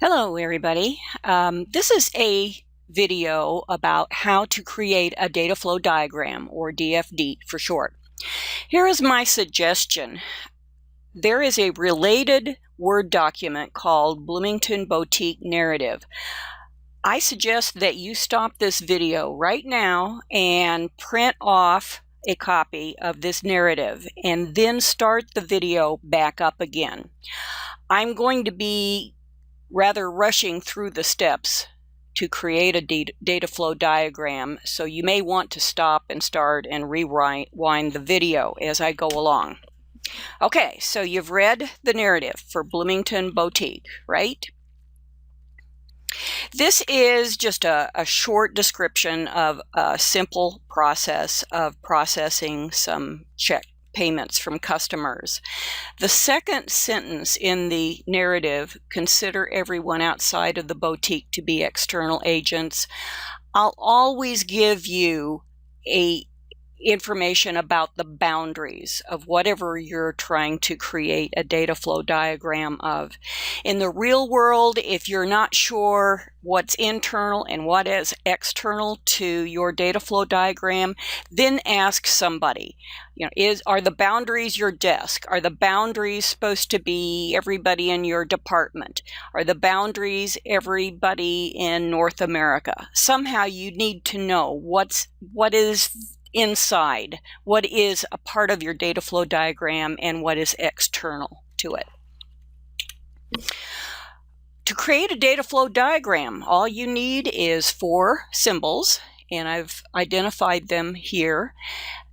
Hello, everybody. This is a video about how to create a data flow diagram, or DFD for short. Here is my suggestion. There is a related Word document called Bloomington Boutique Narrative. I suggest that you stop this video right now and print off a copy of this narrative and then start the video back up again. I'm going to be rather rushing through the steps to create a data flow diagram, so you may want to stop and start and rewind the video as I go along. Okay, so you've read the narrative for Bloomington Boutique, right? This is just a short description of a simple process of processing some check payments from customers. The second sentence in the narrative, consider everyone outside of the boutique to be external agents. I'll always give you information about the boundaries of whatever you're trying to create a data flow diagram of. In the real world, if you're not sure what's internal and what is external to your data flow diagram, then ask somebody. Are the boundaries your desk? Are the boundaries supposed to be everybody in your department? Are the boundaries everybody in North America? Somehow you need to know what is inside, what is a part of your data flow diagram, and what is external to it. To create a data flow diagram, all you need is 4 symbols, and I've identified them here.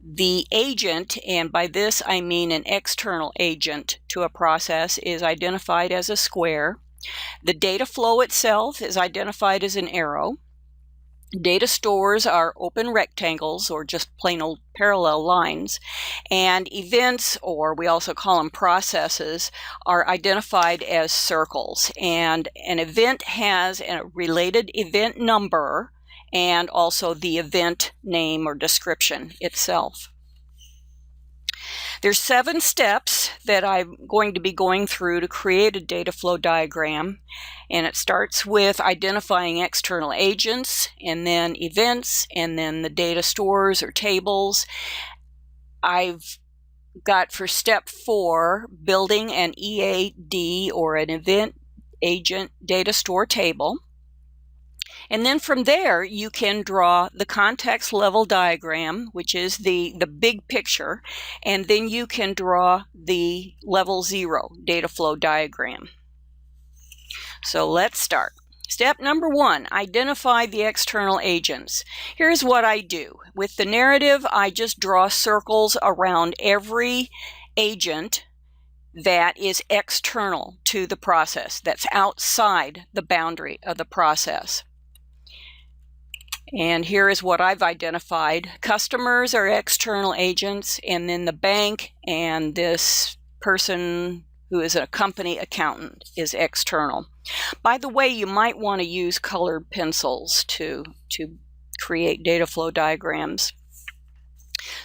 The agent, and by this I mean an external agent to a process, is identified as a square. The data flow itself is identified as an arrow. Data stores are open rectangles, or just plain old parallel lines, and events, or we also call them processes, are identified as circles. And an event has a related event number and also the event name or description itself. There's 7 steps that I'm going to be going through to create a data flow diagram, and it starts with identifying external agents, and then events, and then the data stores or tables. I've got for step 4, building an EAD, or an event agent data store table. And then from there, you can draw the context level diagram, which is the big picture, and then you can draw the level 0 data flow diagram. So let's start. Step number 1, identify the external agents. Here's what I do. With the narrative, I just draw circles around every agent that is external to the process, that's outside the boundary of the process. And here is what I've identified. Customers are external agents, and then the bank and this person who is a company accountant is external. By the way, you might want to use colored pencils to create data flow diagrams.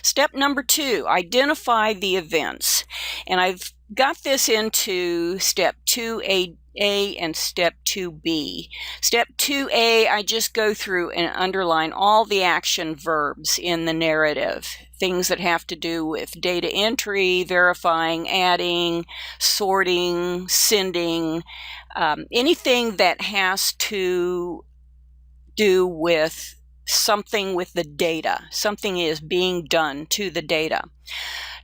Step number 2, identify the events. And I've got this into step 2A and step 2B. Step 2A, I just go through and underline all the action verbs in the narrative. Things that have to do with data entry, verifying, adding, sorting, sending, anything that has to do with something with the data. Something is being done to the data.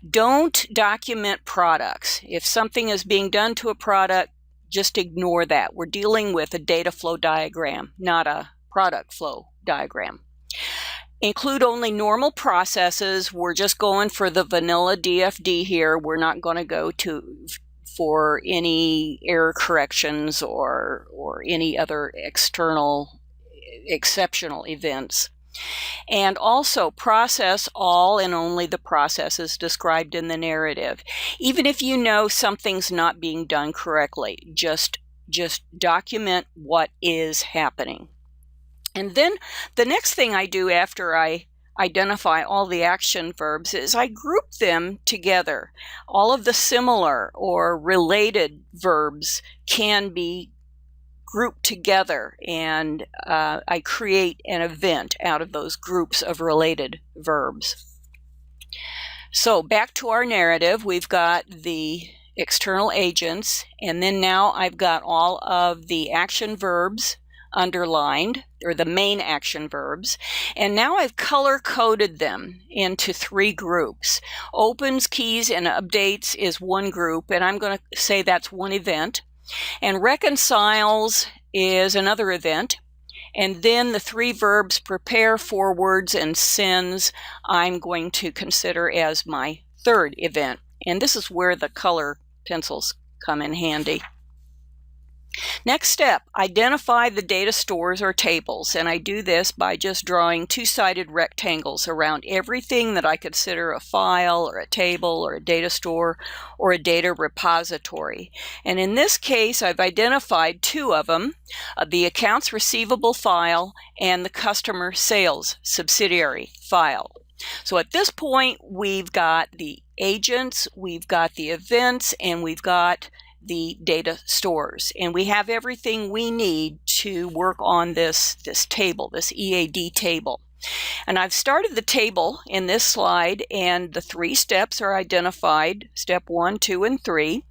Don't document products. If something is being done to a product, just ignore that. We're dealing with a data flow diagram, not a product flow diagram. Include only normal processes. We're just going for the vanilla DFD here. We're not going to go for any error corrections or any other external exceptional events. And also process all and only the processes described in the narrative. Even if you know something's not being done correctly, just document what is happening. And then the next thing I do after I identify all the action verbs is I group them together. All of the similar or related verbs can be grouped together, and I create an event out of those groups of related verbs. So back to our narrative, we've got the external agents, and then now I've got all of the action verbs underlined, or the main action verbs, and now I've color-coded them into 3 groups. Opens, keys, and updates is one group, and I'm going to say that's one event, and reconciles is another event, and then the 3 verbs prepare, forwards, and sends I'm going to consider as my 3rd event, and this is where the color pencils come in handy. Next step, identify the data stores or tables, and I do this by just drawing 2-sided rectangles around everything that I consider a file or a table or a data store or a data repository. And in this case, I've identified 2 of them, the accounts receivable file and the customer sales subsidiary file. So at this point, we've got the agents, we've got the events, and we've got the data stores, and we have everything we need to work on this table, this EAD table. And I've started the table in this slide, and the 3 steps are identified, step 1, 2, and 3.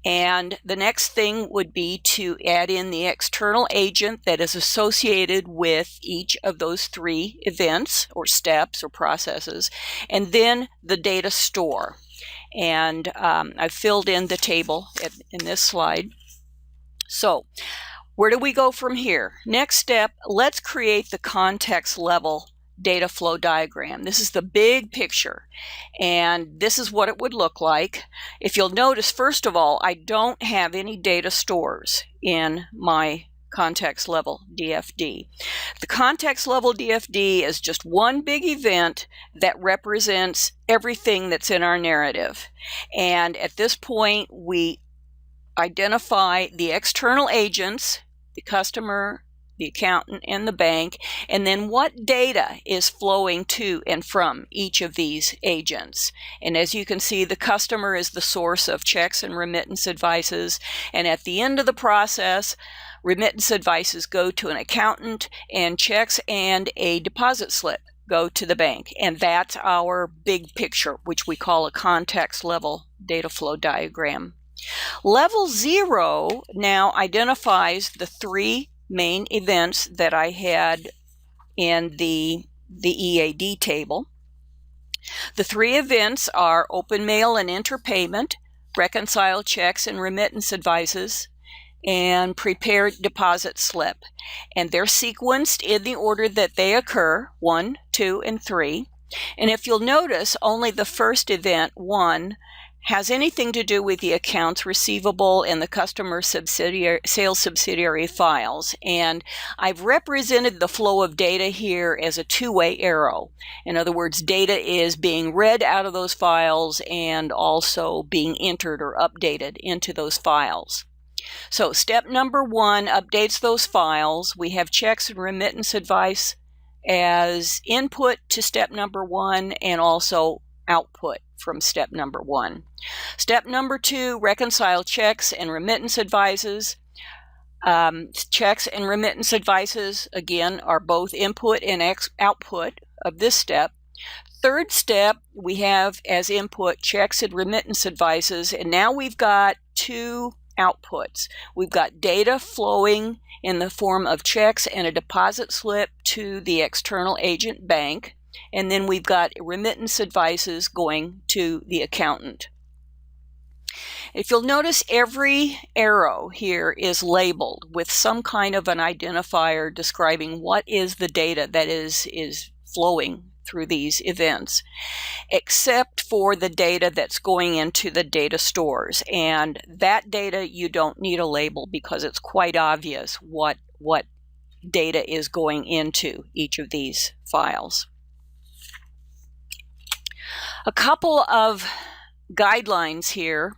And the next thing would be to add in the external agent that is associated with each of those 3 events or steps or processes, and then the data store. And I've filled in the table in this slide. So where do we go from here? Next step, let's create the context level data flow diagram. This is the big picture, and this is what it would look like. If you'll notice, first of all, I don't have any data stores in my context level DFD. The context level DFD is just one big event that represents everything that's in our narrative. And at this point, we identify the external agents, the customer, the accountant, and the bank, and then what data is flowing to and from each of these agents. And as you can see, the customer is the source of checks and remittance advices, and at the end of the process, remittance advices go to an accountant, and checks and a deposit slip go to the bank. And that's our big picture, which we call a context level data flow diagram. Level 0 now identifies the 3 main events that I had in the EAD table. The 3 events are open mail and enter payment, reconcile checks and remittance advices, and prepare deposit slip. And they're sequenced in the order that they occur, 1, 2, and 3. And if you'll notice, only the first event, 1, has anything to do with the accounts receivable and the customer sales subsidiary files. And I've represented the flow of data here as a 2-way arrow. In other words, data is being read out of those files and also being entered or updated into those files. So step number 1 updates those files. We have checks and remittance advice as input to step number 1 and also output from step number 1. Step number 2, reconcile checks and remittance advices. Checks and remittance advices, again, are both input and output of this step. Third step, we have as input checks and remittance advices, and now we've got 2 outputs. We've got data flowing in the form of checks and a deposit slip to the external agent bank. And then we've got remittance advices going to the accountant. If you'll notice, every arrow here is labeled with some kind of an identifier describing what is the data that is flowing through these events, except for the data that's going into the data stores. And that data, you don't need a label because it's quite obvious what data is going into each of these files. A couple of guidelines here.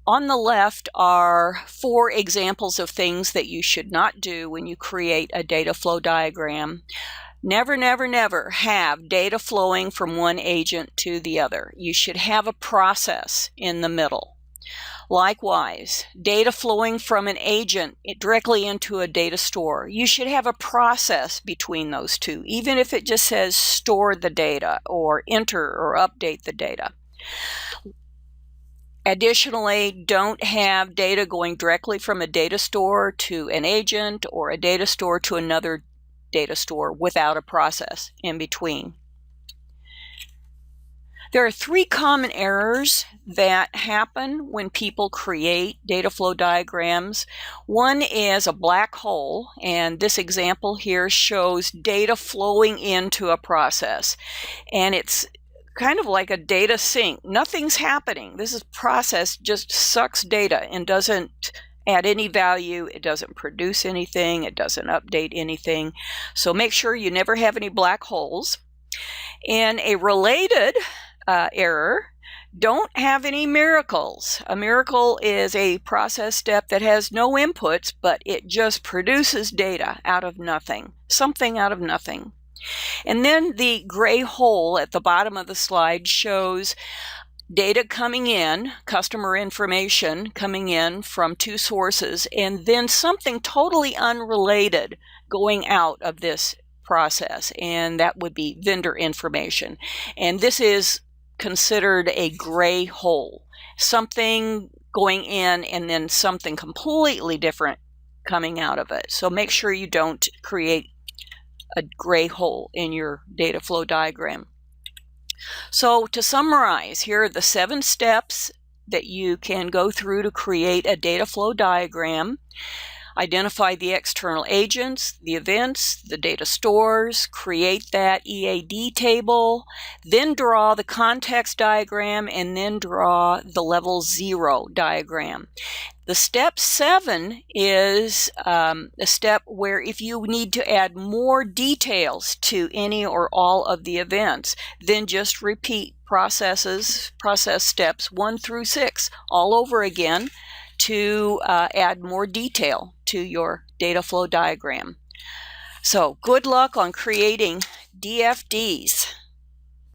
On the left are 4 examples of things that you should not do when you create a data flow diagram. Never, never, never have data flowing from one agent to the other. You should have a process in the middle. Likewise, data flowing from an agent directly into a data store. You should have a process between those two, even if it just says store the data or enter or update the data. Additionally, don't have data going directly from a data store to an agent or a data store to another data store without a process in between. There are 3 common errors that happen when people create data flow diagrams. One is a black hole, and this example here shows data flowing into a process. And it's kind of like a data sink. Nothing's happening. This process just sucks data and doesn't add any value. It doesn't produce anything. It doesn't update anything. So make sure you never have any black holes. And a related error, don't have any miracles. A miracle is a process step that has no inputs, but it just produces data out of nothing, something out of nothing. And then the gray hole at the bottom of the slide shows data coming in, customer information coming in from 2 sources, and then something totally unrelated going out of this process, and that would be vendor information. And this is considered a gray hole, something going in and then something completely different coming out of it. So make sure you don't create a gray hole in your data flow diagram. So to summarize, here are the 7 steps that you can go through to create a data flow diagram. Identify the external agents, the events, the data stores, create that EAD table, then draw the context diagram, and then draw the level 0 diagram. The step 7 is a step where if you need to add more details to any or all of the events, then just repeat process steps 1 through 6 all over again to add more detail to your data flow diagram. So good luck on creating DFDs.